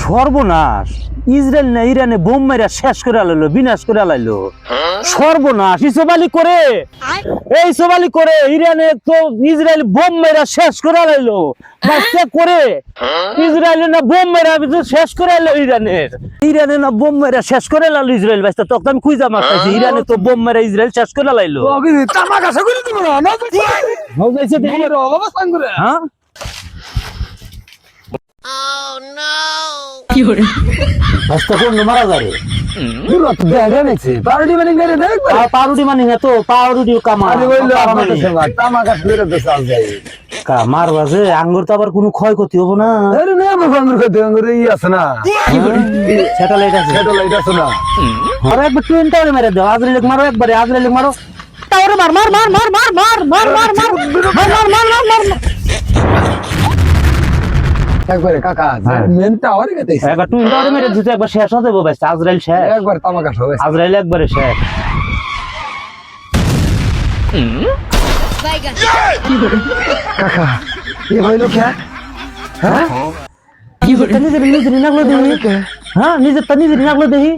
সর্বনাশ, ইসরায়েল না ইরানে বোম মেরা শেষ করে আলাইলো, বিনাশ করে আলাইলো। সর্বনাশ, এই সোমালি করে ইরানে তো ইসরায়েল বোম মেরা শেষ করে আলাইলো। বাচ্চা করে ইসরায়েলে না বোম মেরা শেষ করে আলাইলো ইরানে না বোম মেরা শেষ করে আলাইলো ইসরায়েল। বাচ্চা তখন আমি খুঁজা মারতাছি, ইরানে তো বোম মেরা ইসরায়েল শেষ করে আলাইলো। হ্যাঁ বাচ্চা কোন মারা যাবে পাউরুটি মানে না তো পাউরুটি মার বাজে আঙ্গুর তো আবার কোনো ক্ষয়ক্ষতি হবো না। স্যাটেলাইট আছে আরো একবার টুয়েন টাওয়ারে মেরে দাও। আজরাইল মারো একবারে, আজরাইল মারো টাওয়ারে মার মার মার মার মার মার মার মার মার মার মার মার মার মার একবারে কাকা মেন টাওয়ারে গেছে একবার টুয়েন টাওয়ারে মেরে দিতে একবার শেষ হয়ে যাবে। বাস আজরাইল শেষ, একবার তামাকা হবে আজরাইল একবারে শেষ। কাকা কি হইল কে হ্যাঁ নিজের নাগলো দেখি, হ্যাঁ নিজের নাগলো দেখি।